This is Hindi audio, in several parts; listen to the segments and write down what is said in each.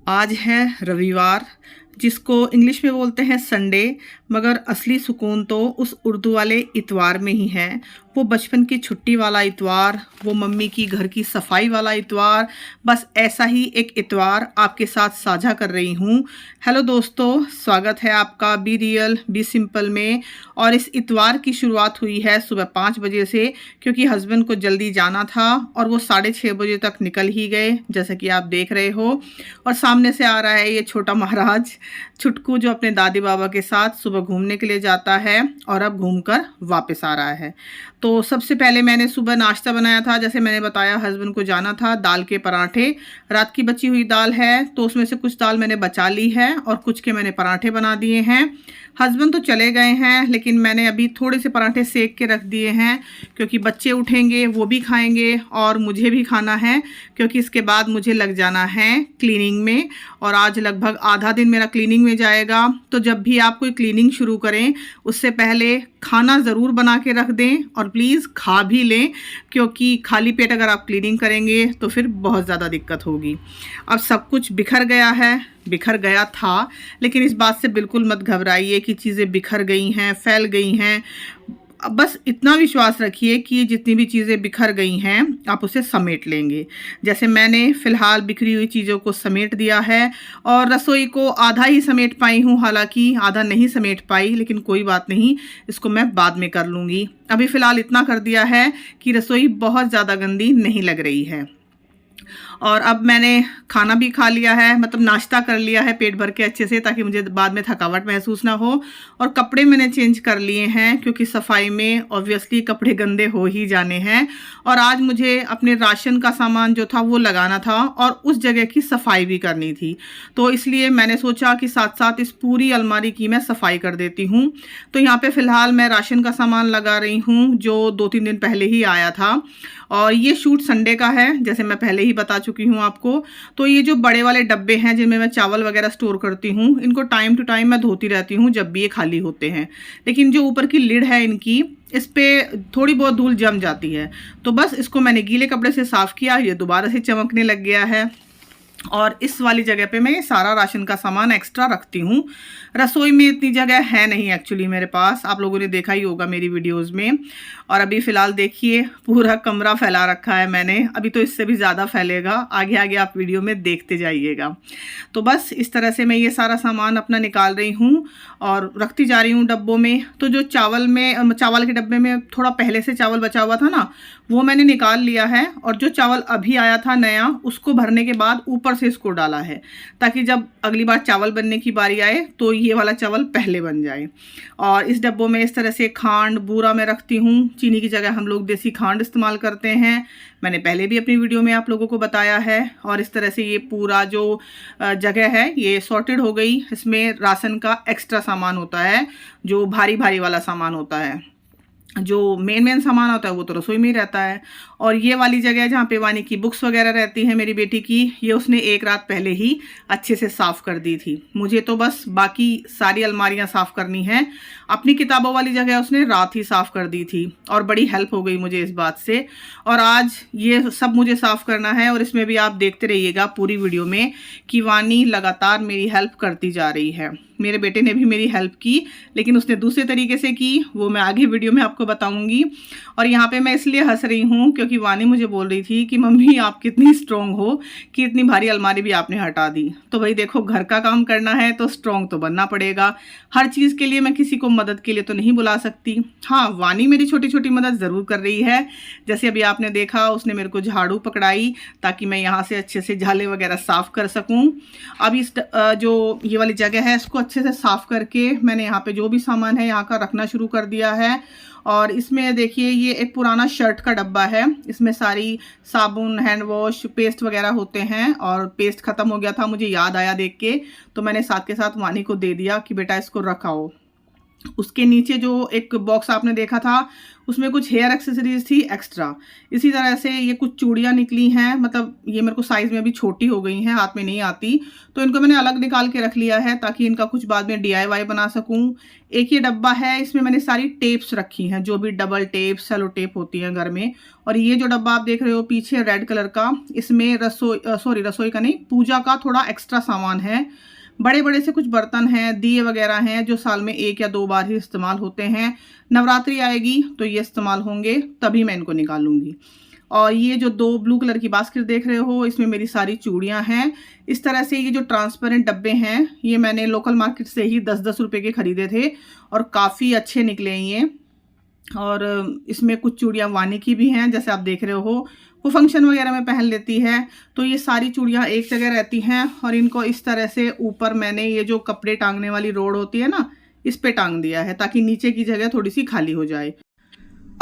आज है रविवार, जिसको इंग्लिश में बोलते हैं संडे, मगर असली सुकून तो उस उर्दू वाले इतवार में ही है। वो बचपन की छुट्टी वाला इतवार, वो मम्मी की घर की सफाई वाला इतवार। बस ऐसा ही एक इतवार आपके साथ साझा कर रही हूँ। हेलो दोस्तों, स्वागत है आपका बी रियल बी सिंपल में। और इस इतवार की शुरुआत हुई है सुबह 5 बजे से, क्योंकि हस्बैंड को जल्दी जाना था और वो 6:30 बजे तक निकल ही गए, जैसा कि आप देख रहे हो। और सामने से आ रहा है ये छोटा महाराज छुटकू, जो अपने दादी बाबा के साथ सुबह घूमने के लिए जाता है और अब घूमकर वापस आ रहा है। तो सबसे पहले मैंने सुबह नाश्ता बनाया था, जैसे मैंने बताया हस्बैंड को जाना था, दाल के पराठे। रात की बची हुई दाल है तो उसमें से कुछ दाल मैंने बचा ली है और कुछ के मैंने पराठे बना दिए हैं। हस्बैंड तो चले गए हैं, लेकिन मैंने अभी थोड़े से पराठे सेक के रख दिए हैं, क्योंकि बच्चे उठेंगे वो भी खाएंगे और मुझे भी खाना है, क्योंकि इसके बाद मुझे लग जाना है क्लीनिंग में। और आज लगभग आधा दिन मेरा क्लीनिंग में जाएगा। तो जब भी आप कोई क्लीनिंग शुरू करें, उससे पहले खाना ज़रूर बना के रख दें और प्लीज़ खा भी लें, क्योंकि खाली पेट अगर आप क्लीनिंग करेंगे तो फिर बहुत ज़्यादा दिक्कत होगी। अब सब कुछ बिखर गया है, बिखर गया था, लेकिन इस बात से बिल्कुल मत घबराइए कि चीज़ें बिखर गई हैं, फैल गई हैं। अब बस इतना विश्वास रखिए कि जितनी भी चीज़ें बिखर गई हैं आप उसे समेट लेंगे। जैसे मैंने फ़िलहाल बिखरी हुई चीज़ों को समेट दिया है, और रसोई को आधा ही समेट पाई हूँ, हालांकि आधा नहीं समेट पाई, लेकिन कोई बात नहीं, इसको मैं बाद में कर लूँगी। अभी फ़िलहाल इतना कर दिया है कि रसोई बहुत ज़्यादा गंदी नहीं लग रही है। और अब मैंने खाना भी खा लिया है, मतलब नाश्ता कर लिया है पेट भर के अच्छे से, ताकि मुझे बाद में थकावट महसूस ना हो। और कपड़े मैंने चेंज कर लिए हैं, क्योंकि सफाई में ऑब्वियसली कपड़े गंदे हो ही जाने हैं। और आज मुझे अपने राशन का सामान जो था वो लगाना था और उस जगह की सफाई भी करनी थी। तो इसलिए मैंने सोचा कि साथ साथ इस पूरी अलमारी की मैं सफाई कर देती हूँ। तो यहाँ पे फ़िलहाल मैं राशन का सामान लगा रही हूँ, जो 2-3 दिन पहले ही आया था। और ये शूट संडे का है, जैसे मैं पहले ही बता चुकी हूँ आपको। तो ये जो बड़े वाले डब्बे हैं जिनमें मैं चावल वगैरह स्टोर करती हूँ, इनको टाइम टू टाइम मैं धोती रहती हूँ जब भी ये खाली होते हैं। लेकिन जो ऊपर की लिड है इनकी, इस पे थोड़ी बहुत धूल जम जाती है। तो बस इसको मैंने गीले कपड़े से साफ़ किया, ये दोबारा से चमकने लग गया है। और इस वाली जगह पे मैं ये सारा राशन का सामान एक्स्ट्रा रखती हूँ। रसोई में इतनी जगह है नहीं एक्चुअली मेरे पास, आप लोगों ने देखा ही होगा मेरी वीडियोस में। और अभी फ़िलहाल देखिए पूरा कमरा फैला रखा है मैंने, अभी तो इससे भी ज़्यादा फैलेगा, आगे आगे आप वीडियो में देखते जाइएगा। तो बस इस तरह से मैं ये सारा सामान अपना निकाल रही हूँ और रखती जा रही हूँ डब्बों में। तो जो चावल के डब्बे में थोड़ा पहले से चावल बचा हुआ था ना, वो मैंने निकाल लिया है। और जो चावल अभी आया था नया, उसको भरने के बाद ऊपर से इसको डाला है, ताकि जब अगली बार चावल बनने की बारी आए तो ये वाला चावल पहले बन जाए। और इस डब्बों में इस तरह से खांड बूरा मैं रखती हूँ। चीनी की जगह हम लोग देसी खांड इस्तेमाल करते हैं, मैंने पहले भी अपनी वीडियो में आप लोगों को बताया है। और इस तरह से ये पूरा जो जगह है ये सॉर्टेड हो गई। इसमें राशन का एक्स्ट्रा सामान होता है, जो भारी भारी वाला सामान होता है। जो मेन सामान होता है वो तो रसोई में ही रहता है। और ये वाली जगह जहाँ पे वानी की बुक्स वगैरह रहती हैं मेरी बेटी की, ये उसने एक रात पहले ही अच्छे से साफ़ कर दी थी। मुझे तो बस बाकी सारी अलमारियाँ साफ़ करनी हैं। अपनी किताबों वाली जगह उसने रात ही साफ़ कर दी थी और बड़ी हेल्प हो गई मुझे इस बात से। और आज ये सब मुझे साफ़ करना है, और इसमें भी आप देखते रहिएगा पूरी वीडियो में कि वानी लगातार मेरी हेल्प करती जा रही है। मेरे बेटे ने भी मेरी हेल्प की, लेकिन उसने दूसरे तरीके से की, वो मैं आगे वीडियो में आपको बताऊंगी। और यहाँ पे मैं इसलिए हंस रही हूँ क्योंकि वानी मुझे बोल रही थी कि मम्मी आप कितनी स्ट्रॉन्ग हो कि इतनी भारी अलमारी भी आपने हटा दी। तो भाई देखो, घर का काम करना है तो स्ट्रॉन्ग तो बनना पड़ेगा। हर चीज़ के लिए मैं किसी को मदद के लिए तो नहीं बुला सकती। हाँ, वानी मेरी छोटी छोटी मदद ज़रूर कर रही है। जैसे अभी आपने देखा, उसने मेरे को झाड़ू पकड़ाई ताकि मैं यहाँ से अच्छे से झाले वगैरह साफ़ कर सकूँ। अब इस जो ये वाली जगह है इसको अच्छे से साफ़ करके मैंने यहाँ पे जो भी सामान है यहाँ का रखना शुरू कर दिया है। और इसमें देखिए, ये एक पुराना शर्ट का डब्बा है, इसमें सारी साबुन, हैंड वॉश, पेस्ट वगैरह होते हैं। और पेस्ट ख़त्म हो गया था, मुझे याद आया देख के, तो मैंने साथ के साथ वानी को दे दिया कि बेटा इसको रखाओ। उसके नीचे जो एक बॉक्स आपने देखा था उसमें कुछ हेयर एक्सेसरीज थी एक्स्ट्रा। इसी तरह से ये कुछ चूड़ियाँ निकली हैं, मतलब ये मेरे को साइज़ में अभी छोटी हो गई हैं, हाथ में नहीं आती, तो इनको मैंने अलग निकाल के रख लिया है ताकि इनका कुछ बाद में DIY बना सकूं। एक ये डब्बा है, इसमें मैंने सारी टेप्स रखी हैं, जो भी डबल टेप सेलो टेप होती हैं घर में। और ये जो डब्बा आप देख रहे हो पीछे रेड कलर का, इसमें रसोई का नहीं, पूजा का थोड़ा एक्स्ट्रा सामान है। बड़े बड़े से कुछ बर्तन हैं, दिए वगैरह हैं, जो साल में 1 या 2 बार ही इस्तेमाल होते हैं। नवरात्रि आएगी तो ये इस्तेमाल होंगे, तभी मैं इनको निकालूंगी। और ये जो 2 ब्लू कलर की बास्केट देख रहे हो, इसमें मेरी सारी चूड़ियाँ हैं। इस तरह से ये जो ट्रांसपेरेंट डब्बे हैं, ये मैंने लोकल मार्केट से ही 10-10 रुपए के खरीदे थे और काफ़ी अच्छे निकले ये। और इसमें कुछ चूड़ियाँ वानी की भी हैं, जैसे आप देख रहे हो, वो फंक्शन वगैरह में पहन लेती है। तो ये सारी चूड़ियाँ एक जगह रहती हैं और इनको इस तरह से ऊपर मैंने ये जो कपड़े टांगने वाली रोड होती है ना, इस पे टांग दिया है ताकि नीचे की जगह थोड़ी सी खाली हो जाए।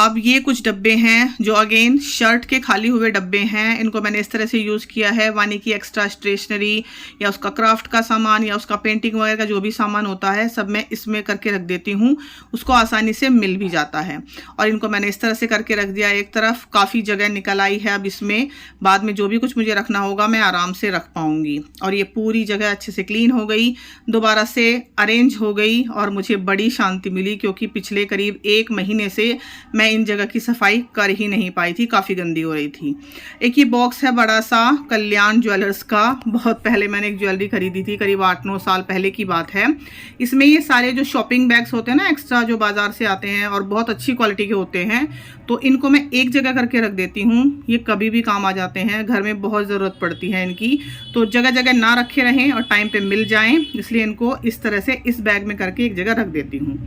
अब ये कुछ डब्बे हैं जो अगेन शर्ट के खाली हुए डब्बे हैं। इनको मैंने इस तरह से यूज़ किया है। वानी की एक्स्ट्रा स्टेशनरी या उसका क्राफ्ट का सामान या उसका पेंटिंग वगैरह का जो भी सामान होता है सब मैं इसमें करके रख देती हूँ, उसको आसानी से मिल भी जाता है। और इनको मैंने इस तरह से करके रख दिया एक तरफ। काफ़ी जगह निकल आई है, अब इसमें बाद में जो भी कुछ मुझे रखना होगा मैं आराम से रख पाऊँगी। और ये पूरी जगह अच्छे से क्लीन हो गई, दोबारा से अरेंज हो गई और मुझे बड़ी शांति मिली, क्योंकि पिछले करीब 1 महीने से मैं इन जगह की सफाई कर ही नहीं पाई थी, काफ़ी गंदी हो रही थी। एक ये बॉक्स है बड़ा सा कल्याण ज्वेलर्स का, बहुत पहले मैंने एक ज्वेलरी खरीदी थी, करीब 8-9 साल पहले की बात है। इसमें ये सारे जो शॉपिंग बैग्स होते हैं ना एक्स्ट्रा, जो बाजार से आते हैं और बहुत अच्छी क्वालिटी के होते हैं, तो इनको मैं एक जगह करके रख देती हूँ। ये कभी भी काम आ जाते हैं, घर में बहुत ज़रूरत पड़ती है इनकी, तो जगह जगह ना रखे रहें और टाइम पे मिल जाएं, इसलिए इनको इस तरह से इस बैग में करके एक जगह रख देती हूँ।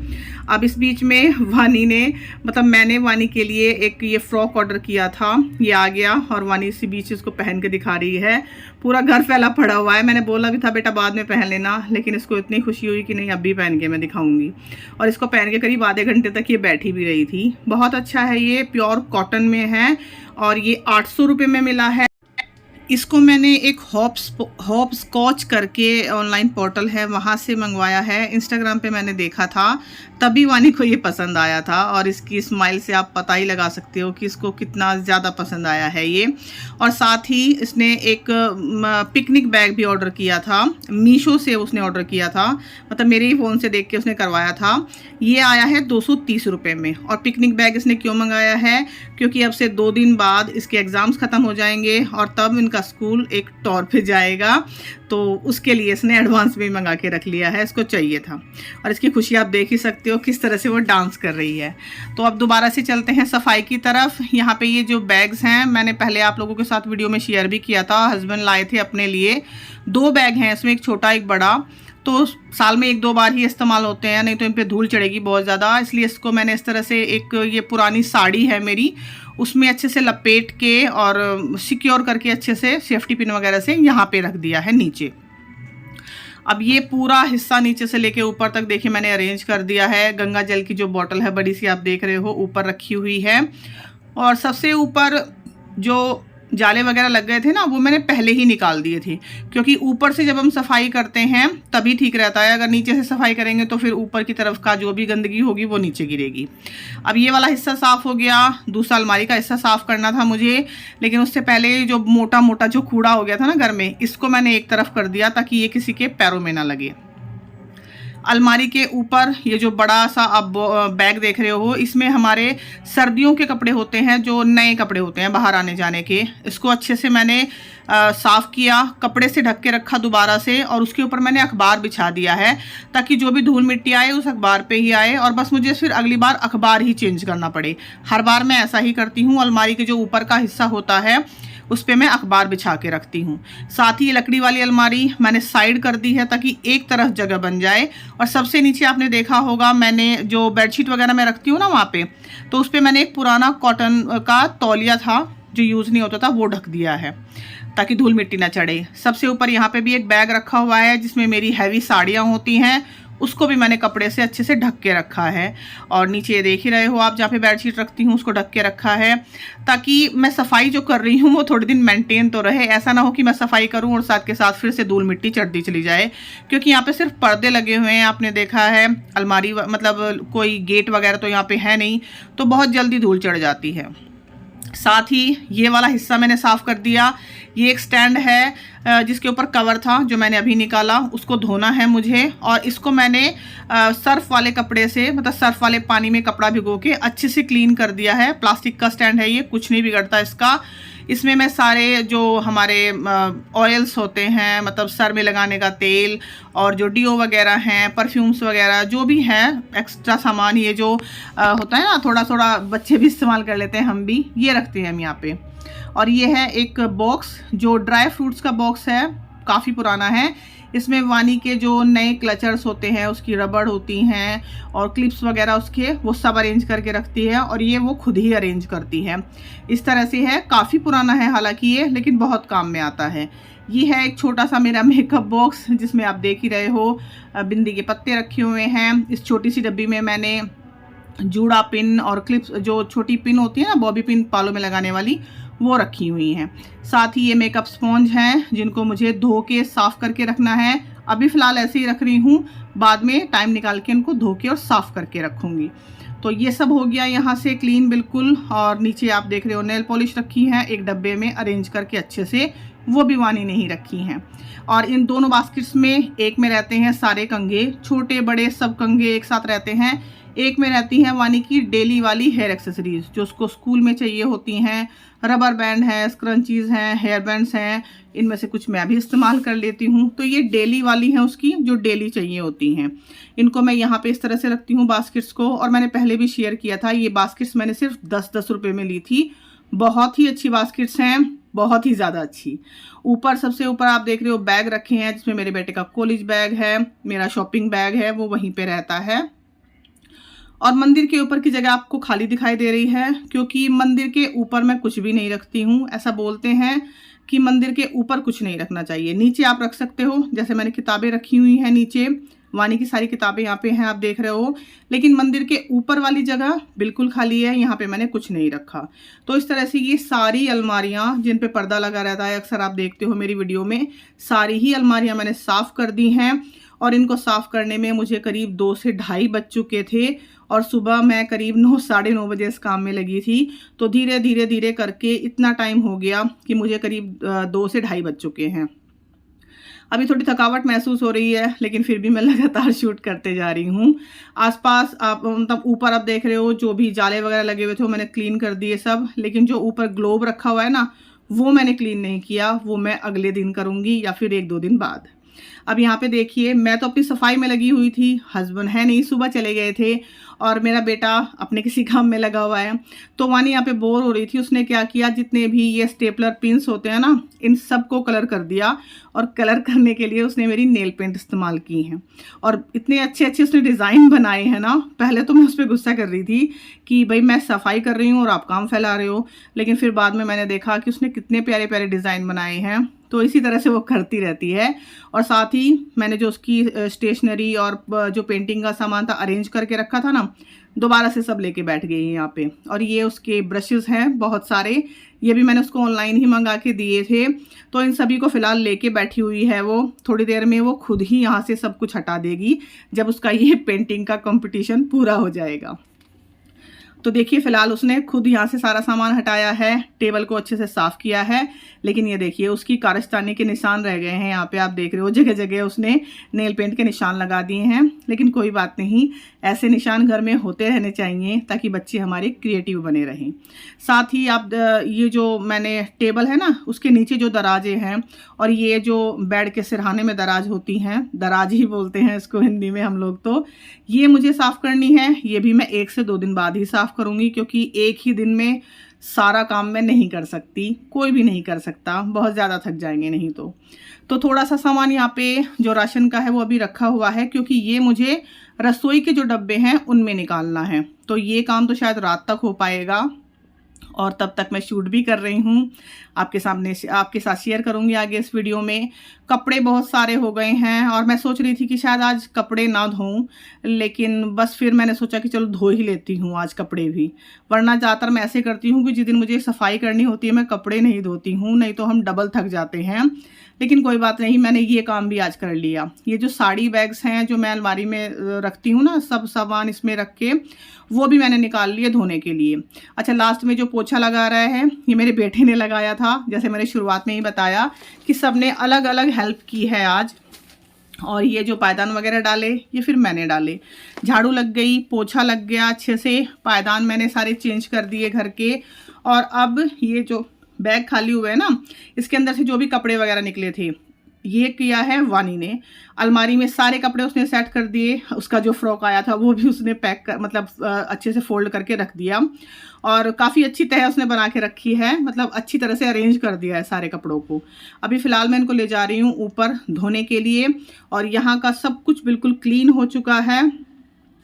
अब इस बीच में वानी ने, मतलब मैंने वानी के लिए एक ये फ्रॉक ऑर्डर किया था, ये आ गया और वानी इसी बीच इसको पहन के दिखा रही है। पूरा घर फैला पड़ा हुआ है। मैंने बोला भी था बेटा बाद में पहन लेना, लेकिन इसको इतनी खुशी हुई कि नहीं अभी पहन के मैं दिखाऊंगी। और इसको पहन के करीब आधे घंटे तक ये बैठी भी रही थी। बहुत अच्छा है, ये प्योर कॉटन में है और ये 800 रुपये में मिला है। इसको मैंने एक हॉप स्कॉच करके ऑनलाइन पोर्टल है वहाँ से मंगवाया है। इंस्टाग्राम पे मैंने देखा था, तभी वानी को ये पसंद आया था और इसकी स्माइल से आप पता ही लगा सकते हो कि इसको कितना ज़्यादा पसंद आया है ये। और साथ ही इसने एक पिकनिक बैग भी ऑर्डर किया था, मीशो से उसने ऑर्डर किया था, मतलब मेरे ही फ़ोन से देख के उसने करवाया था। ये आया है 230 रुपये में। और पिकनिक बैग इसने क्यों मंगाया है, क्योंकि अब से 2 दिन बाद इसके एग्ज़ाम्स ख़त्म हो जाएंगे और तब इनका स्कूल एक टूर पे जाएगा, तो उसके लिए इसने एडवांस में मंगा के रख लिया है, इसको चाहिए था। और इसकी खुशी आप देख ही सकते हो किस तरह से वो डांस कर रही है। तो अब दोबारा से चलते हैं सफाई की तरफ। यहाँ पे ये जो बैग्स हैं मैंने पहले आप लोगों के साथ वीडियो में शेयर भी किया था, हस्बैंड लाए थे अपने लिए। 2 बैग हैं इसमें, एक छोटा एक बड़ा, तो साल में 1-2 बार ही इस्तेमाल होते हैं, नहीं तो इन पे धूल चढ़ेगी बहुत ज़्यादा। इसलिए इसको मैंने इस तरह से, एक ये पुरानी साड़ी है मेरी, उसमें अच्छे से लपेट के और सिक्योर करके अच्छे से सेफ्टी पिन वगैरह से यहाँ पे रख दिया है नीचे। अब ये पूरा हिस्सा नीचे से लेके ऊपर तक देखिए मैंने अरेंज कर दिया है। गंगा जल की जो बॉटल है बड़ी सी आप देख रहे हो ऊपर रखी हुई है। और सबसे ऊपर जो जाले वगैरह लग गए थे ना, वो मैंने पहले ही निकाल दिए थे, क्योंकि ऊपर से जब हम सफाई करते हैं तभी ठीक रहता है। अगर नीचे से सफाई करेंगे तो फिर ऊपर की तरफ का जो भी गंदगी होगी वो नीचे गिरेगी। अब ये वाला हिस्सा साफ़ हो गया। दूसरा अलमारी का हिस्सा साफ़ करना था मुझे, लेकिन उससे पहले जो मोटा मोटा जो कूड़ा हो गया था ना घर में, इसको मैंने एक तरफ कर दिया ताकि ये किसी के पैरों में ना लगे। अलमारी के ऊपर ये जो बड़ा सा आप बैग देख रहे हो, इसमें हमारे सर्दियों के कपड़े होते हैं, जो नए कपड़े होते हैं बाहर आने जाने के। इसको अच्छे से मैंने साफ़ किया, कपड़े से ढक के रखा दोबारा से, और उसके ऊपर मैंने अखबार बिछा दिया है ताकि जो भी धूल मिट्टी आए उस अखबार पे ही आए, और बस मुझे फिर अगली बार अखबार ही चेंज करना पड़े। हर बार मैं ऐसा ही करती हूँ। अलमारी के जो ऊपर का हिस्सा होता है उस पर मैं अखबार बिछा के रखती हूँ। साथ ही ये लकड़ी वाली अलमारी मैंने साइड कर दी है ताकि एक तरफ जगह बन जाए। और सबसे नीचे आपने देखा होगा मैंने जो बेडशीट वगैरह मैं रखती हूँ ना वहाँ पे, तो उस पर मैंने एक पुराना कॉटन का तौलिया था जो यूज़ नहीं होता था, वो ढक दिया है ताकि धूल मिट्टी ना चढ़े। सबसे ऊपर यहाँ पे भी एक बैग रखा हुआ है जिसमें मेरी हैवी साड़ियाँ होती हैं, उसको भी मैंने कपड़े से अच्छे से ढक के रखा है। और नीचे ये देख ही रहे हो आप, जहाँ पे बेडशीट रखती हूँ उसको ढक के रखा है, ताकि मैं सफाई जो कर रही हूँ वो थोड़े दिन मेंटेन तो रहे। ऐसा ना हो कि मैं सफाई करूँ और साथ के साथ फिर से धूल मिट्टी चढ़ती चली जाए, क्योंकि यहाँ पे सिर्फ पर्दे लगे हुए हैं, आपने देखा है। अलमारी मतलब कोई गेट वगैरह तो यहाँ पे है नहीं, तो बहुत जल्दी धूल चढ़ जाती है। साथ ही ये वाला हिस्सा मैंने साफ़ कर दिया। ये एक स्टैंड है जिसके ऊपर कवर था जो मैंने अभी निकाला, उसको धोना है मुझे। और इसको मैंने सर्फ वाले कपड़े से, मतलब सर्फ वाले पानी में कपड़ा भिगो के अच्छे से क्लीन कर दिया है। प्लास्टिक का स्टैंड है ये, कुछ नहीं बिगड़ता इसका। इसमें मैं सारे जो हमारे ऑयल्स होते हैं, मतलब सर में लगाने का तेल और जो डीओ वगैरह हैं, परफ्यूम्स वगैरह जो भी हैं, एक्स्ट्रा सामान, ये जो होता है ना, थोड़ा थोड़ा बच्चे भी इस्तेमाल कर लेते हैं, हम भी ये रखते हैं हम यहाँ पे। और ये है एक बॉक्स जो ड्राई फ्रूट्स का बॉक्स है, काफ़ी पुराना है। इसमें वानी के जो नए क्लचर्स होते हैं, उसकी रबड़ होती हैं और क्लिप्स वगैरह उसके, वो सब अरेंज करके रखती है। और ये वो खुद ही अरेंज करती है। इस तरह से है, काफ़ी पुराना है हालांकि ये, लेकिन बहुत काम में आता है। ये है एक छोटा सा मेरा मेकअप बॉक्स, जिसमें आप देख ही रहे हो बिंदी के पत्ते रखे हुए हैं। इस छोटी सी डब्बी में मैंने जूड़ा पिन और क्लिप्स, जो छोटी पिन होती है ना, बॉबी पिन बालों में लगाने वाली, वो रखी हुई हैं। साथ ही ये मेकअप स्पॉन्ज हैं जिनको मुझे धो के साफ़ करके रखना है। अभी फ़िलहाल ऐसे ही रख रही हूँ, बाद में टाइम निकाल के इनको धो के और साफ़ करके रखूँगी। तो ये सब हो गया यहाँ से क्लीन बिल्कुल। और नीचे आप देख रहे हो नेल पॉलिश रखी है एक डब्बे में अरेंज करके अच्छे से, वो भी वानी नहीं रखी हैं। और इन दोनों बास्केट्स में, एक में रहते हैं सारे कंघे, छोटे बड़े सब कंघे एक साथ रहते हैं। एक में रहती हैं वानी की डेली वाली हेयर एक्सेसरीज जो उसको स्कूल में चाहिए होती हैं। रबर बैंड है, स्क्रंचीज़ हैं, हेयर बैंड्स हैं, इनमें से कुछ मैं भी इस्तेमाल कर लेती हूँ। तो ये डेली वाली हैं उसकी, जो डेली चाहिए होती हैं। इनको मैं यहाँ पे इस तरह से रखती हूँ बास्केट्स को। और मैंने पहले भी शेयर किया था, ये बास्केट्स मैंने सिर्फ 10-10 रुपये में ली थी। बहुत ही अच्छी बास्केट्स हैं, बहुत ही ज़्यादा अच्छी। ऊपर, सबसे ऊपर आप देख रहे हो बैग रखे हैं, जिसमें मेरे बेटे का कॉलेज बैग है, मेरा शॉपिंग बैग है, वो वहीं पे रहता है। और मंदिर के ऊपर की जगह आपको खाली दिखाई दे रही है, क्योंकि मंदिर के ऊपर मैं कुछ भी नहीं रखती हूँ। ऐसा बोलते हैं कि मंदिर के ऊपर कुछ नहीं रखना चाहिए। नीचे आप रख सकते हो, जैसे मैंने किताबें रखी हुई हैं नीचे, वानी की सारी किताबें यहाँ पे हैं, आप देख रहे हो। लेकिन मंदिर के ऊपर वाली जगह बिल्कुल खाली है, यहाँ पे मैंने कुछ नहीं रखा। तो इस तरह से ये सारी अलमारियाँ जिन पे पर्दा लगा रहता है, अक्सर आप देखते हो मेरी वीडियो में, सारी ही अलमारियाँ मैंने साफ़ कर दी हैं। और इनको साफ़ करने में मुझे करीब 2 से ढाई बज चुके थे। और सुबह मैं करीब 9, साढ़े 9 बजे इस काम में लगी थी। तो धीरे धीरे धीरे करके इतना टाइम हो गया कि मुझे करीब 2 से ढाई बज चुके हैं। अभी थोड़ी थकावट महसूस हो रही है, लेकिन फिर भी मैं लगातार शूट करते जा रही हूँ। आसपास आप, मतलब ऊपर आप देख रहे हो जो भी जाले वगैरह लगे हुए थे वो मैंने क्लीन कर दिए सब। लेकिन जो ऊपर ग्लोब रखा हुआ है ना, वो मैंने क्लीन नहीं किया, वो मैं अगले दिन करूँगी या फिर 1-2 दिन बाद। अब यहाँ पे देखिए, मैं तो अपनी सफाई में लगी हुई थी, हस्बैंड है नहीं, सुबह चले गए थे, और मेरा बेटा अपने किसी काम में लगा हुआ है। तो वानी यहाँ पे बोर हो रही थी, उसने क्या किया, जितने भी ये स्टेपलर पिन्स होते हैं ना, इन सबको कलर कर दिया। और कलर करने के लिए उसने मेरी नेल पेंट इस्तेमाल की हैं। और इतने अच्छे अच्छे उसने डिज़ाइन बनाए हैं ना। पहले तो मैं उस पर गुस्सा कर रही थी कि भाई मैं सफाई कर रही हूँ और आप काम फैला रहे हो, लेकिन फिर बाद में मैंने देखा कि उसने कितने प्यारे प्यारे डिज़ाइन बनाए हैं। तो इसी तरह से वो करती रहती है। और साथ ही मैंने जो उसकी स्टेशनरी और जो पेंटिंग का सामान था अरेंज करके रखा था ना, दोबारा से सब लेके बैठ गई है यहाँ पे। और ये उसके ब्रशेस हैं बहुत सारे, ये भी मैंने उसको ऑनलाइन ही मंगा के दिए थे। तो इन सभी को फ़िलहाल लेके बैठी हुई है वो। थोड़ी देर में वो खुद ही यहाँ से सब कुछ हटा देगी, जब उसका ये पेंटिंग का कंपटीशन पूरा हो जाएगा। तो देखिए, फ़िलहाल उसने खुद यहाँ से सारा सामान हटाया है, टेबल को अच्छे से साफ़ किया है। लेकिन ये देखिए, उसकी कारस्तानी के निशान रह गए हैं। यहाँ पे आप देख रहे हो जगह जगह उसने नेल पेंट के निशान लगा दिए हैं। लेकिन कोई बात नहीं, ऐसे निशान घर में होते रहने चाहिए ताकि बच्चे हमारे क्रिएटिव बने रहें। साथ ही आप ये जो मैंने टेबल है ना, उसके नीचे जो दराजे हैं, और ये जो बेड के सिरहाने में दराज होती हैं, दराज ही बोलते हैं इसको हिंदी में हम लोग, तो ये मुझे साफ़ करनी है। ये भी मैं 1 से 2 दिन बाद ही साफ़ करूँगी, क्योंकि एक ही दिन में सारा काम मैं नहीं कर सकती, कोई भी नहीं कर सकता, बहुत ज़्यादा थक जाएंगे नहीं तो थोड़ा सा सामान यहाँ पे जो राशन का है वो अभी रखा हुआ है, क्योंकि ये मुझे रसोई के जो डब्बे हैं उनमें निकालना है। तो ये काम तो शायद रात तक हो पाएगा। और तब तक मैं शूट भी कर रही हूँ, आपके सामने आपके साथ शेयर करूँगी आगे इस वीडियो में। कपड़े बहुत सारे हो गए हैं और मैं सोच रही थी कि शायद आज कपड़े ना धोऊं, लेकिन बस फिर मैंने सोचा कि चलो धो ही लेती हूँ आज कपड़े भी। वरना ज़्यादातर मैं ऐसे करती हूँ कि जिस दिन मुझे सफाई करनी होती है मैं कपड़े नहीं धोती हूँ, नहीं तो हम डबल थक जाते हैं। लेकिन कोई बात नहीं, मैंने ये काम भी आज कर लिया। ये जो साड़ी बैग्स हैं जो मैं अलमारी में रखती हूँ ना, सब सामान इसमें रख के, वो भी मैंने निकाल लिए धोने के लिए। अच्छा, लास्ट में जो पोछा लगा रहा है ये मेरे बेटे ने लगाया था। जैसे मैंने शुरुआत में ही बताया कि सबने अलग अलग हेल्प की है आज। और ये जो पायदान वगैरह डाले ये फिर मैंने डाले, झाड़ू लग गई, पोछा लग गया अच्छे से, पायदान मैंने सारे चेंज कर दिए घर के। और अब ये जो बैग खाली हुए है ना, इसके अंदर से जो भी कपड़े वगैरह निकले थे ये किया है वानी ने। अलमारी में सारे कपड़े उसने सेट कर दिए। उसका जो फ्रॉक आया था वो भी उसने पैक कर, मतलब अच्छे से फोल्ड करके रख दिया। और काफ़ी अच्छी तह उसने बना के रखी है, मतलब अच्छी तरह से अरेंज कर दिया है सारे कपड़ों को। अभी फ़िलहाल मैं इनको ले जा रही हूँ ऊपर धोने के लिए। और यहाँ का सब कुछ बिल्कुल क्लीन हो चुका है।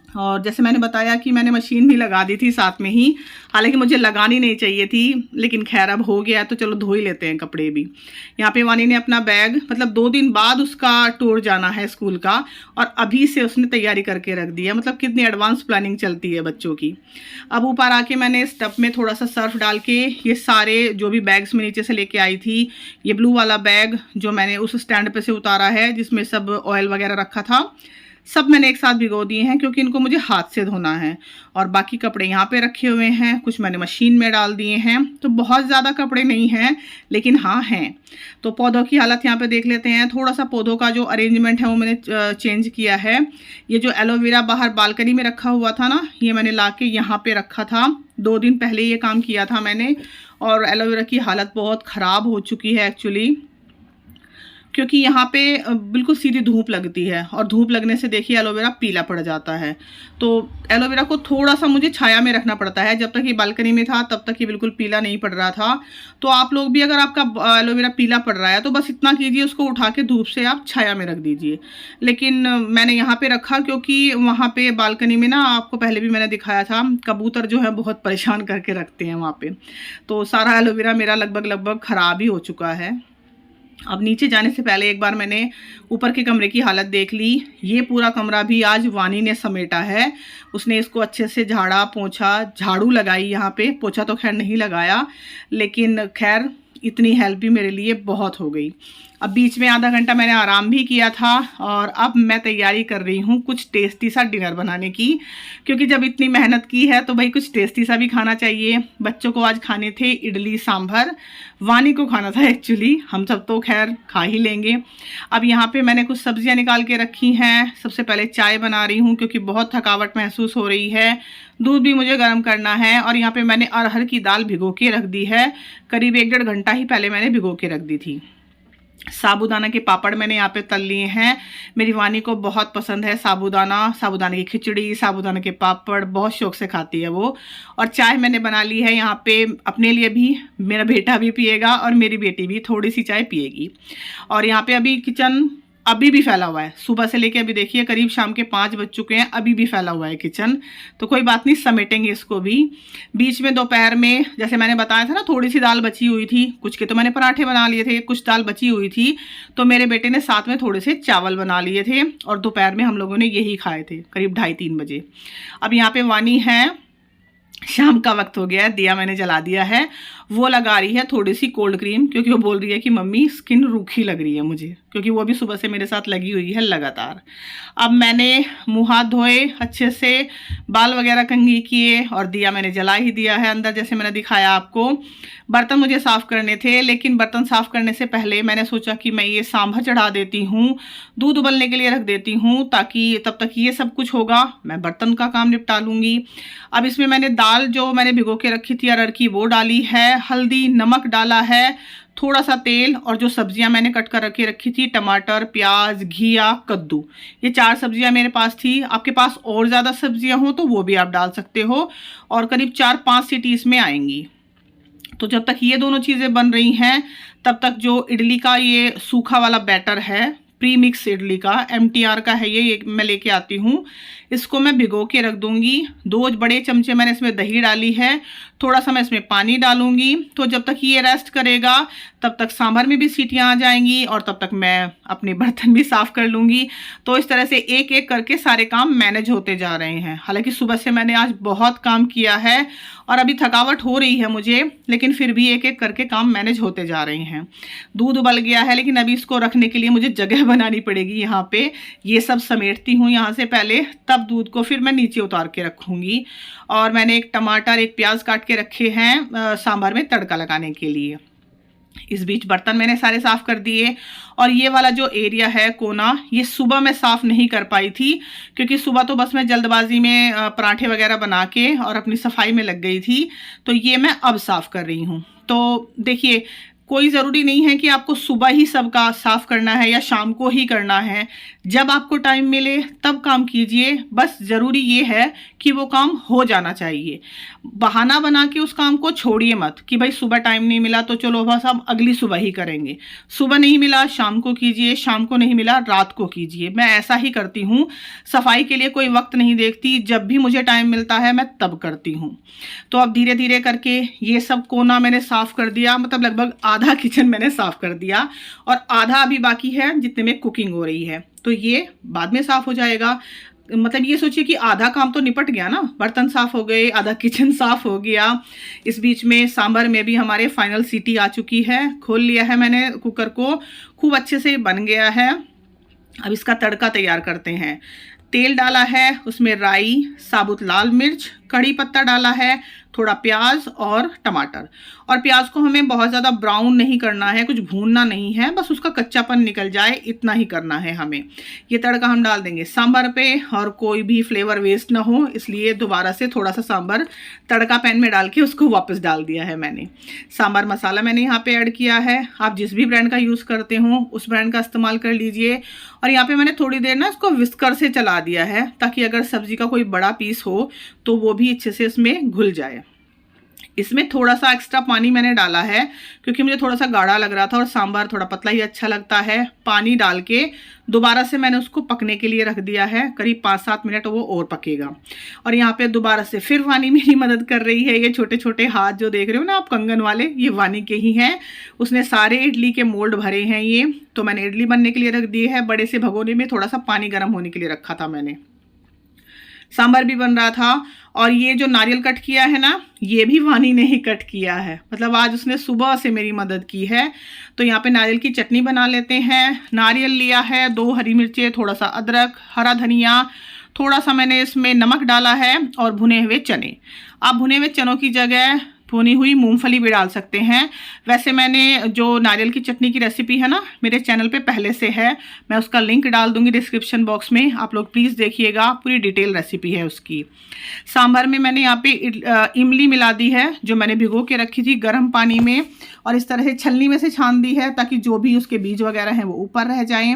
और जैसे मैंने बताया कि मैंने मशीन भी लगा दी थी साथ में ही, हालांकि मुझे लगानी नहीं चाहिए थी, लेकिन खैर अब हो गया तो चलो धो ही लेते हैं कपड़े भी। यहाँ पे वानी ने अपना बैग, मतलब 2 दिन बाद उसका टूर जाना है स्कूल का, और अभी से उसने तैयारी करके रख दी है। मतलब कितनी एडवांस प्लानिंग चलती है बच्चों की। अब ऊपर आके मैंने इस टब में थोड़ा सा सर्फ डाल के ये सारे जो भी बैग्स में नीचे से लेके आई थी, ये ब्लू वाला बैग जो मैंने उस स्टैंड पे से उतारा है जिसमें सब ऑयल वगैरह रखा था, सब मैंने एक साथ भिगो दिए हैं क्योंकि इनको मुझे हाथ से धोना है। और बाकी कपड़े यहाँ पे रखे हुए हैं, कुछ मैंने मशीन में डाल दिए हैं। तो बहुत ज़्यादा कपड़े नहीं हैं, लेकिन हाँ हैं। तो पौधों की हालत यहाँ पे देख लेते हैं। थोड़ा सा पौधों का जो अरेंजमेंट है वो मैंने चेंज किया है। ये जो एलोवेरा बाहर बालकनी में रखा हुआ था ना, ये मैंने ला के यहाँ पे रखा था। 2 दिन पहले ये काम किया था मैंने। और एलोवेरा की हालत बहुत ख़राब हो चुकी है एक्चुअली, क्योंकि यहाँ पे बिल्कुल सीधी धूप लगती है और धूप लगने से देखिए एलोवेरा पीला पड़ जाता है। तो एलोवेरा को थोड़ा सा मुझे छाया में रखना पड़ता है। जब तक ये बालकनी में था तब तक ये बिल्कुल पीला नहीं पड़ रहा था। तो आप लोग भी अगर आपका एलोवेरा पीला पड़ रहा है तो बस इतना कीजिए, उसको उठा के धूप से आप छाया में रख दीजिए। लेकिन मैंने यहाँ पे रखा क्योंकि वहाँ पे बालकनी में ना, आपको पहले भी मैंने दिखाया था, कबूतर जो है बहुत परेशान करके रखते हैं वहाँ पे। तो सारा एलोवेरा मेरा लगभग ख़राब ही हो चुका है। अब नीचे जाने से पहले एक बार मैंने ऊपर के कमरे की हालत देख ली। ये पूरा कमरा भी आज वानी ने समेटा है। उसने इसको अच्छे से झाड़ा पोंछा, झाड़ू लगाई यहाँ पे, पोछा तो खैर नहीं लगाया, लेकिन खैर इतनी हेल्प भी मेरे लिए बहुत हो गई। अब बीच में आधा घंटा मैंने आराम भी किया था और अब मैं तैयारी कर रही हूँ कुछ टेस्टी सा डिनर बनाने की, क्योंकि जब इतनी मेहनत की है तो भाई कुछ टेस्टी सा भी खाना चाहिए। बच्चों को आज खाने थे इडली सांभर, वानी को खाना था एक्चुअली, हम सब तो खैर खा ही लेंगे। अब यहाँ पे मैंने कुछ सब्जियाँ निकाल के रखी हैं। सबसे पहले चाय बना रही हूँ क्योंकि बहुत थकावट महसूस हो रही है। दूध भी मुझे गर्म करना है। और यहाँ पे मैंने अरहर की दाल भिगो के रख दी है, करीब 1-1.5 घंटा ही पहले मैंने भिगो के रख दी थी। साबूदाना के पापड़ मैंने यहाँ पे तल लिए हैं। मेरी वानी को बहुत पसंद है साबूदाना, साबूदाने की खिचड़ी, साबूदाने के पापड़ बहुत शौक से खाती है वो। और चाय मैंने बना ली है यहाँ पे अपने लिए भी, मेरा बेटा भी पिएगा और मेरी बेटी भी थोड़ी सी चाय पिएगी। और यहाँ पे अभी किचन अभी भी फैला हुआ है, सुबह से लेके अभी देखिए करीब शाम के 5 बज चुके हैं, अभी भी फैला हुआ है किचन। तो कोई बात नहीं, समेटेंगे इसको भी। बीच में दोपहर में जैसे मैंने बताया था ना, थोड़ी सी दाल बची हुई थी, कुछ के तो मैंने पराठे बना लिए थे, कुछ दाल बची हुई थी, तो मेरे बेटे ने साथ में थोड़े से चावल बना लिए थे और दोपहर में हम लोगों ने यही खाए थे करीब 2:30-3 बजे। अब यहाँ पे वानी है, शाम का वक्त हो गया है, दिया मैंने जला दिया है। वो लगा रही है थोड़ी सी कोल्ड क्रीम, क्योंकि वो बोल रही है कि मम्मी स्किन रूखी लग रही है मुझे, क्योंकि वो भी सुबह से मेरे साथ लगी हुई है लगातार। अब मैंने मुँह हाथ धोए अच्छे से, बाल वगैरह कंघी किए और दिया मैंने जला ही दिया है अंदर, जैसे मैंने दिखाया आपको। बर्तन मुझे साफ़ करने थे, लेकिन बर्तन साफ़ करने से पहले मैंने सोचा कि मैं ये सांभर चढ़ा देती हूँ, दूध उबलने के लिए रख देती हूँ, ताकि तब तक ये सब कुछ होगा, मैं बर्तन का काम निपटा लूँगी। अब इसमें मैंने दाल जो मैंने भिगो के रखी थी अरहर की वो डाली है, हल्दी नमक डाला है, थोड़ा सा तेल, और जो सब्जियां मैंने कट कर रखी थी, टमाटर, प्याज, घिया, कद्दू, ये 4 सब्जियां मेरे पास थी। आपके पास और ज़्यादा सब्जियां हो तो वो भी आप डाल सकते हो, और करीब 4-5 सीटी इसमें आएंगी। तो जब तक ये दोनों चीज़ें बन रही हैं तब तक जो इडली का ये सूखा वाला बैटर है प्री मिक्स इडली का, MTR का है ये मैं लेके आती हूँ। इसको मैं भिगो के रख दूँगी। 2 बड़े चमचे मैंने इसमें दही डाली है, थोड़ा सा मैं इसमें पानी डालूँगी। तो जब तक ये रेस्ट करेगा तब तक सांभर में भी सीटियाँ आ जाएंगी और तब तक मैं अपने बर्तन भी साफ़ कर लूँगी। तो इस तरह से एक एक करके सारे काम मैनेज होते जा रहे हैं। हालांकि सुबह से मैंने आज बहुत काम किया है और अभी थकावट हो रही है मुझे, लेकिन फिर भी एक एक करके काम मैनेज होते जा रहे हैं। दूध उबल गया है, लेकिन अभी इसको रखने के लिए मुझे जगह बनानी पड़ेगी। यहाँ पे ये सब समेटती हूँ यहाँ से पहले, तब दूध को फिर मैं नीचे उतार के रखूँगी। और मैंने एक टमाटर, एक प्याज काट के रखे हैं सांभर में तड़का लगाने के लिए। इस बीच बर्तन मैंने सारे साफ़ कर दिए। और ये वाला जो एरिया है कोना, ये सुबह मैं साफ़ नहीं कर पाई थी, क्योंकि सुबह तो बस मैं जल्दबाजी में पराठे वगैरह बना के और अपनी सफाई में लग गई थी। तो ये मैं अब साफ़ कर रही हूँ। तो देखिए, कोई ज़रूरी नहीं है कि आपको सुबह ही सबका साफ़ करना है या शाम को ही करना है। जब आपको टाइम मिले तब काम कीजिए। बस ज़रूरी ये है कि वो काम हो जाना चाहिए। बहाना बना के उस काम को छोड़िए मत कि भाई सुबह टाइम नहीं मिला तो चलो बस हम अगली सुबह ही करेंगे। सुबह नहीं मिला शाम को कीजिए, शाम को नहीं मिला रात को कीजिए। मैं ऐसा ही करती हूँ। सफाई के लिए कोई वक्त नहीं देखती, जब भी मुझे टाइम मिलता है मैं तब करती हूँ। तो अब धीरे धीरे करके ये सब कोना मैंने साफ़ कर दिया, मतलब लगभग आधा किचन मैंने साफ़ कर दिया और आधा अभी बाकी है जितने में कुकिंग हो रही है। तो ये बाद में साफ़ हो जाएगा। मतलब ये सोचिए कि आधा काम तो निपट गया ना, बर्तन साफ़ हो गए, आधा किचन साफ़ हो गया। इस बीच में सांभर में भी हमारे फाइनल सीटी आ चुकी है। खोल लिया है मैंने कुकर को, खूब अच्छे से बन गया है। अब इसका तड़का तैयार करते हैं। तेल डाला है, उसमें राई, साबुत लाल मिर्च, कड़ी पत्ता डाला है, थोड़ा प्याज और टमाटर। और प्याज को हमें बहुत ज़्यादा ब्राउन नहीं करना है, कुछ भूनना नहीं है, बस उसका कच्चापन निकल जाए इतना ही करना है हमें। ये तड़का हम डाल देंगे सांभर पे और कोई भी फ्लेवर वेस्ट ना हो, इसलिए दोबारा से थोड़ा सा सांभर तड़का पैन में डाल के उसको वापस डाल दिया है मैंने। सांभर मसाला मैंने यहाँ पे ऐड किया है। आप जिस भी ब्रांड का यूज़ करते हो उस ब्रांड का इस्तेमाल कर लीजिए। और यहाँ पे मैंने थोड़ी देर ना इसको विस्कर से चला दिया है, ताकि अगर सब्जी का कोई बड़ा पीस हो तो वो भी अच्छे से इसमें घुल जाए। इसमें थोड़ा सा एक्स्ट्रा पानी मैंने डाला है, क्योंकि मुझे थोड़ा सा गाढ़ा लग रहा था और सांभर थोड़ा पतला ही अच्छा लगता है। पानी डाल के दोबारा से मैंने उसको पकने के लिए रख दिया है, करीब 5-7 मिनट वो और पकेगा। और यहाँ पे दोबारा से फिर वानी मेरी मदद कर रही है। ये छोटे छोटे हाथ जो देख रहे हो ना आप कंगन वाले, ये वानी के ही हैं। उसने सारे इडली के मोल्ड भरे हैं ये। तो मैंने इडली बनने के लिए रख दी है। बड़े से भगोने में थोड़ा सा पानी गर्म होने के लिए रखा था मैंने। सांभर भी बन रहा था। और ये जो नारियल कट किया है ना, ये भी वानी ने ही कट किया है, मतलब आज उसने सुबह से मेरी मदद की है। तो यहाँ पे नारियल की चटनी बना लेते हैं। नारियल लिया है, 2 हरी मिर्चें, थोड़ा सा अदरक, हरा धनिया, थोड़ा सा मैंने इसमें नमक डाला है और भुने हुए चने। आप भुने हुए चनों की जगह भुनी हुई मूंगफली भी डाल सकते हैं। वैसे मैंने जो नारियल की चटनी की रेसिपी है ना, मेरे चैनल पे पहले से है, मैं उसका लिंक डाल दूंगी डिस्क्रिप्शन बॉक्स में, आप लोग प्लीज़ देखिएगा, पूरी डिटेल रेसिपी है उसकी। सांभर में मैंने यहाँ पे इमली मिला दी है, जो मैंने भिगो के रखी थी गर्म पानी में, और इस तरह से छलनी में से छान दी है, ताकि जो भी उसके बीज वगैरह हैं वो ऊपर रह जाएं।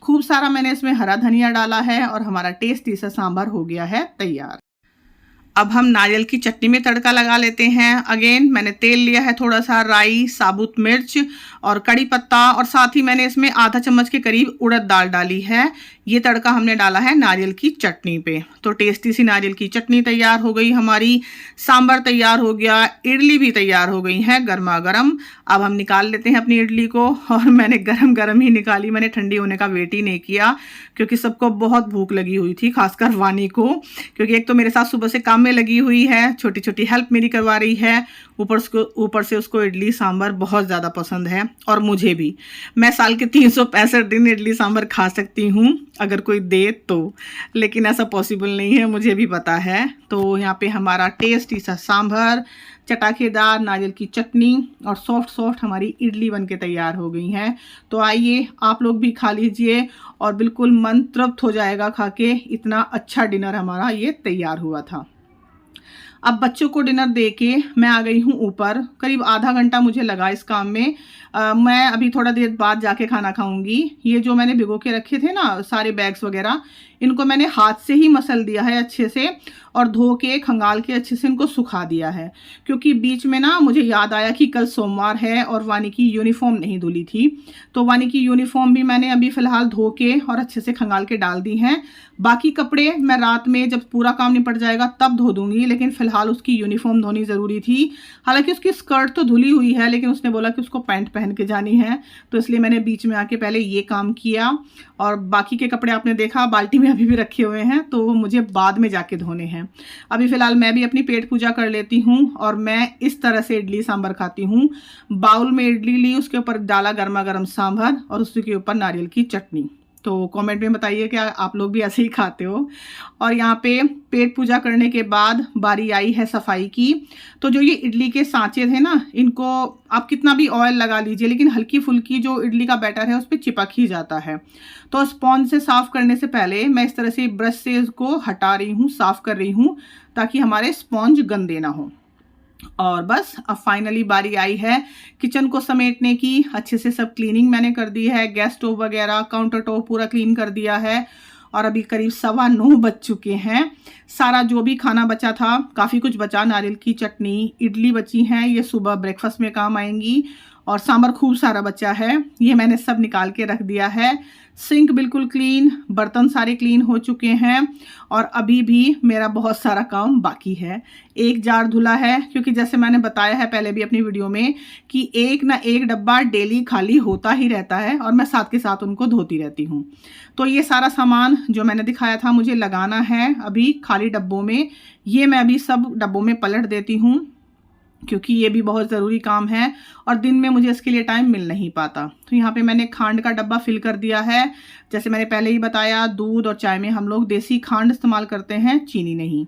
खूब सारा मैंने इसमें हरा धनिया डाला है और हमारा टेस्टी सा सांभर हो गया है तैयार। अब हम नारियल की चटनी में तड़का लगा लेते हैं। अगेन मैंने तेल लिया है, थोड़ा सा राई, साबुत मिर्च और कड़ी पत्ता, और साथ ही मैंने इसमें आधा चम्मच के करीब उड़द दाल डाली है। ये तड़का हमने डाला है नारियल की चटनी पे। तो टेस्टी सी नारियल की चटनी तैयार हो गई हमारी, सांभर तैयार हो गया, इडली भी तैयार हो गई है गर्मा गर्म। अब हम निकाल लेते हैं अपनी इडली को, और मैंने गरम गरम ही निकाली, मैंने ठंडी होने का वेट ही नहीं किया, क्योंकि सबको बहुत भूख लगी हुई थी, खासकर वानी को, क्योंकि एक तो मेरे साथ सुबह से काम में लगी हुई है, छोटी छोटी हेल्प मेरी करवा रही है, ऊपर से उसको इडली सांभर बहुत ज़्यादा पसंद है, और मुझे भी। मैं साल के 365 दिन इडली सांभर खा सकती हूँ अगर कोई दे तो, लेकिन ऐसा पॉसिबल नहीं है, मुझे भी पता है। तो यहाँ पे हमारा टेस्टी सा सांभर, चटाकेदार नारियल की चटनी और सॉफ्ट सॉफ्ट हमारी इडली बनके तैयार हो गई हैं। तो आइए आप लोग भी खा लीजिए, और बिल्कुल मन तृप्त हो जाएगा खा के। इतना अच्छा डिनर हमारा ये तैयार हुआ था। अब बच्चों को डिनर दे के मैं आ गई हूँ ऊपर। करीब आधा घंटा मुझे लगा इस काम में। मैं अभी थोड़ा देर बाद जाके खाना खाऊंगी। ये जो मैंने भिगो के रखे थे ना सारे बैग्स वगैरह, इनको मैंने हाथ से ही मसल दिया है अच्छे से, और धो के खंगाल के अच्छे से इनको सुखा दिया है। क्योंकि बीच में ना मुझे याद आया कि कल सोमवार है और वानी की यूनिफॉर्म नहीं धुली थी, तो वानी की यूनिफॉर्म भी मैंने अभी फ़िलहाल धो के और अच्छे से खंगाल के डाल दी हैं। बाकी कपड़े मैं रात में जब पूरा काम निपट जाएगा तब धो दूंगी, लेकिन फ़िलहाल उसकी यूनिफॉर्म धोनी ज़रूरी थी। हालांकि उसकी स्कर्ट तो धुली हुई है, लेकिन उसने बोला कि उसको पैंट पहन के जानी है, तो इसलिए मैंने बीच में आके पहले ये काम किया। और बाकी के कपड़े आपने देखा बाल्टी में अभी भी रखे हुए हैं, तो वो मुझे बाद में जाके धोने हैं। अभी फ़िलहाल मैं भी अपनी पेट पूजा कर लेती हूँ और मैं इस तरह से इडली सांभर खाती हूँ। बाउल में इडली ली, उसके ऊपर डाला गर्मा गर्म सांभर और उसके ऊपर नारियल की चटनी। तो कमेंट में बताइए कि आप लोग भी ऐसे ही खाते हो। और यहाँ पे पेट पूजा करने के बाद बारी आई है सफाई की। तो जो ये इडली के सांचे थे ना, इनको आप कितना भी ऑयल लगा लीजिए, लेकिन हल्की फुल्की जो इडली का बैटर है उस पर चिपक ही जाता है। तो स्पॉन्ज से साफ़ करने से पहले मैं इस तरह से ब्रश से इसको हटा रही हूँ, साफ़ कर रही हूँ, ताकि हमारे स्पॉन्ज गंदे ना हो। और बस अब फाइनली बारी आई है किचन को समेटने की। अच्छे से सब क्लीनिंग मैंने कर दी है, गैस स्टोव वगैरह काउंटर टॉप पूरा क्लीन कर दिया है। और अभी करीब 9:15 बज चुके हैं। सारा जो भी खाना बचा था, काफ़ी कुछ बचा, नारियल की चटनी, इडली बची हैं, ये सुबह ब्रेकफास्ट में काम आएंगी। और सांभर खूब सारा बचा है, ये मैंने सब निकाल के रख दिया है। सिंक बिल्कुल क्लीन, बर्तन सारे क्लीन हो चुके हैं। और अभी भी मेरा बहुत सारा काम बाकी है। एक जार धुला है, क्योंकि जैसे मैंने बताया है पहले भी अपनी वीडियो में कि एक ना एक डब्बा डेली खाली होता ही रहता है और मैं साथ के साथ उनको धोती रहती हूँ। तो ये सारा सामान जो मैंने दिखाया था मुझे लगाना है अभी खाली डब्बों में, ये मैं अभी सब डब्बों में पलट देती हूँ, क्योंकि ये भी बहुत ज़रूरी काम है और दिन में मुझे इसके लिए टाइम मिल नहीं पाता। तो यहाँ पे मैंने खांड का डब्बा फिल कर दिया है। जैसे मैंने पहले ही बताया, दूध और चाय में हम लोग देसी खांड इस्तेमाल करते हैं, चीनी नहीं।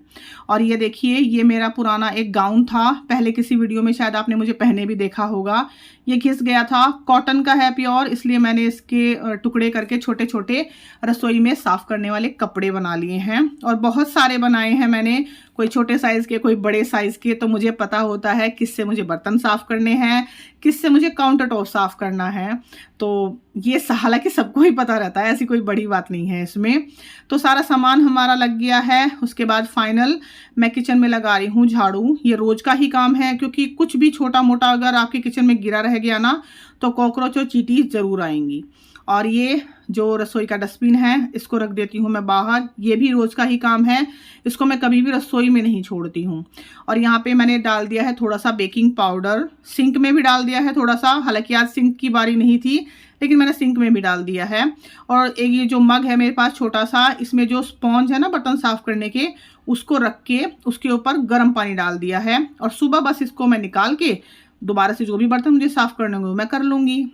और ये देखिए, ये मेरा पुराना एक गाउन था, पहले किसी वीडियो में शायद आपने मुझे पहने भी देखा होगा। ये घिस गया था, कॉटन का है प्योर, इसलिए मैंने इसके टुकड़े करके छोटे छोटे रसोई में साफ़ करने वाले कपड़े बना लिए हैं। और बहुत सारे बनाए हैं मैंने, कोई छोटे साइज़ के, कोई बड़े साइज़ के। तो मुझे पता होता है किससे मुझे बर्तन साफ़ करने हैं, किससे मुझे काउंटर टॉप साफ़ करना है। तो ये हालांकि सबको ही पता रहता है, ऐसी कोई बड़ी बात नहीं है इसमें। तो सारा सामान हमारा लग गया है। उसके बाद फाइनल मैं किचन में लगा रही हूँ झाड़ू। ये रोज़ का ही काम है, क्योंकि कुछ भी छोटा मोटा अगर आपके किचन में गिरा रह गया ना, तो कॉकरोच और चींटी ज़रूर आएंगी। और ये जो रसोई का डस्टबिन है, इसको रख देती हूँ मैं बाहर। ये भी रोज़ का ही काम है, इसको मैं कभी भी रसोई में नहीं छोड़ती हूँ। और यहाँ पे मैंने डाल दिया है थोड़ा सा बेकिंग पाउडर, सिंक में भी डाल दिया है थोड़ा सा। हालांकि आज सिंक की बारी नहीं थी, लेकिन मैंने सिंक में भी डाल दिया है। और एक ये जो मग है मेरे पास छोटा सा, इसमें जो स्पॉन्ज है ना बर्तन साफ़ करने के, उसको रख के उसके ऊपर गर्म पानी डाल दिया है। और सुबह बस इसको मैं निकाल के दोबारा से जो भी बर्तन मुझे साफ़ करने होंगे वो मैं कर लूँगी।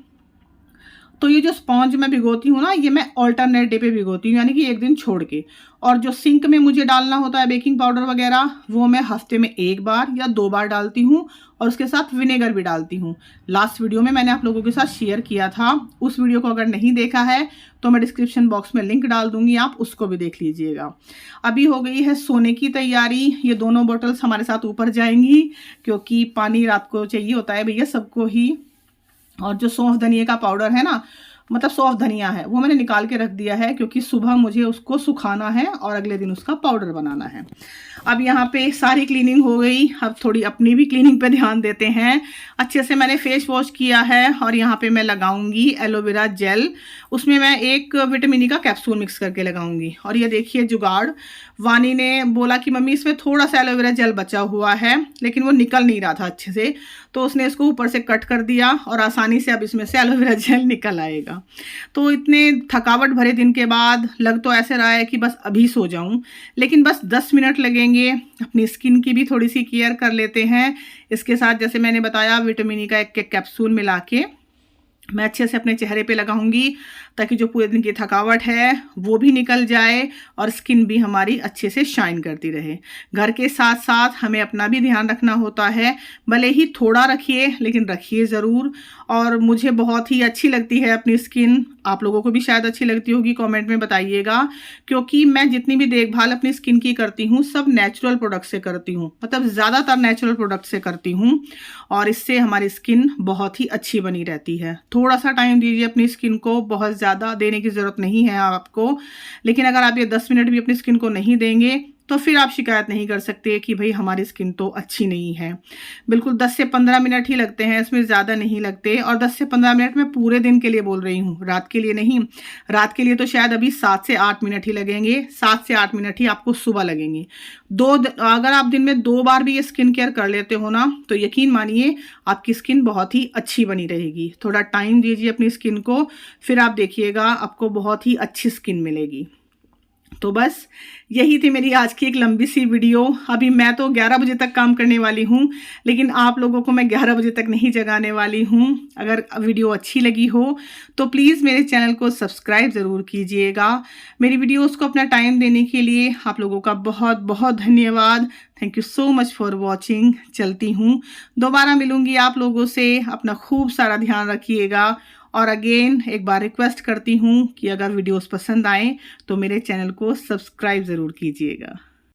तो ये जो स्पॉन्ज मैं भिगोती हूँ ना, ये मैं ऑल्टरनेट डे पे भिगोती हूँ, यानी कि एक दिन छोड़ के। और जो सिंक में मुझे डालना होता है बेकिंग पाउडर वगैरह, वो मैं हफ्ते में 1 बार या 2 बार डालती हूँ। और उसके साथ विनेगर भी डालती हूँ। लास्ट वीडियो में मैंने आप लोगों के साथ शेयर किया था, उस वीडियो को अगर नहीं देखा है तो मैं डिस्क्रिप्शन बॉक्स में लिंक डाल दूंगी, आप उसको भी देख लीजिएगा। अभी हो गई है सोने की तैयारी। ये दोनों बॉटल्स हमारे साथ ऊपर जाएंगी, क्योंकि पानी रात को चाहिए होता है भैया सबको ही। और जो सौंफ धनिया का पाउडर है ना, मतलब सौंफ धनिया है, वो मैंने निकाल के रख दिया है, क्योंकि सुबह मुझे उसको सुखाना है और अगले दिन उसका पाउडर बनाना है। अब यहाँ पे सारी क्लीनिंग हो गई, अब थोड़ी अपनी भी क्लीनिंग पे ध्यान देते हैं। अच्छे से मैंने फेस वॉश किया है और यहाँ पे मैं लगाऊंगी एलोवेरा जेल। उसमें मैं एक विटामिन ई का कैप्सूल मिक्स करके लगाऊंगी। और ये देखिए जुगाड़, वानी ने बोला कि मम्मी इसमें थोड़ा सा एलोवेरा जेल बचा हुआ है, लेकिन वो निकल नहीं रहा था अच्छे से, तो उसने इसको ऊपर से कट कर दिया और आसानी से अब इसमें से एलोवेरा जेल निकल आएगा। तो इतने थकावट भरे दिन के बाद लग तो ऐसे रहा है कि बस अभी सो जाऊं, लेकिन बस 10 मिनट लगेंगे। अपनी स्किन की भी थोड़ी सी केयर कर लेते हैं। इसके साथ जैसे मैंने बताया विटामिन ई का एक कैप्सूल मिला के मैं अच्छे से अपने चेहरे पे लगाऊंगी, ताकि जो पूरे दिन की थकावट है वो भी निकल जाए और स्किन भी हमारी अच्छे से शाइन करती रहे। घर के साथ साथ हमें अपना भी ध्यान रखना होता है, भले ही थोड़ा रखिए लेकिन रखिए ज़रूर। और मुझे बहुत ही अच्छी लगती है अपनी स्किन, आप लोगों को भी शायद अच्छी लगती होगी, कमेंट में बताइएगा। क्योंकि मैं जितनी भी देखभाल अपनी स्किन की करती हूँ सब नेचुरल प्रोडक्ट से करती हूँ, मतलब ज़्यादातर नेचुरल प्रोडक्ट से करती हूँ, और इससे हमारी स्किन बहुत ही अच्छी बनी रहती है। थोड़ा सा टाइम दीजिए अपनी स्किन को, बहुत ज़्यादा देने की ज़रूरत नहीं है आपको, लेकिन अगर आप ये 10 मिनट भी अपनी स्किन को नहीं देंगे तो फिर आप शिकायत नहीं कर सकते कि भाई हमारी स्किन तो अच्छी नहीं है। बिल्कुल 10 से 15 मिनट ही लगते हैं, इसमें ज़्यादा नहीं लगते। और 10 से 15 मिनट मैं पूरे दिन के लिए बोल रही हूँ, रात के लिए नहीं। रात के लिए तो शायद अभी 7 से 8 मिनट ही लगेंगे, 7 से 8 मिनट ही आपको सुबह लगेंगे। अगर आप दिन में 2 बार भी ये स्किन केयर कर लेते हो ना, तो यकीन मानिए आपकी स्किन बहुत ही अच्छी बनी रहेगी। थोड़ा टाइम दीजिए अपनी स्किन को, फिर आप देखिएगा आपको बहुत ही अच्छी स्किन मिलेगी। तो बस यही थी मेरी आज की एक लंबी सी वीडियो। अभी मैं तो 11 बजे तक काम करने वाली हूँ, लेकिन आप लोगों को मैं 11 बजे तक नहीं जगाने वाली हूँ। अगर वीडियो अच्छी लगी हो तो प्लीज़ मेरे चैनल को सब्सक्राइब ज़रूर कीजिएगा। मेरी वीडियोस को अपना टाइम देने के लिए आप लोगों का बहुत बहुत धन्यवाद। Thank you so much for watching. चलती हूँ, दोबारा मिलूँगी आप लोगों से। अपना खूब सारा ध्यान रखिएगा। और अगेन एक बार रिक्वेस्ट करती हूँ कि अगर वीडियोस पसंद आए तो मेरे चैनल को सब्सक्राइब ज़रूर कीजिएगा।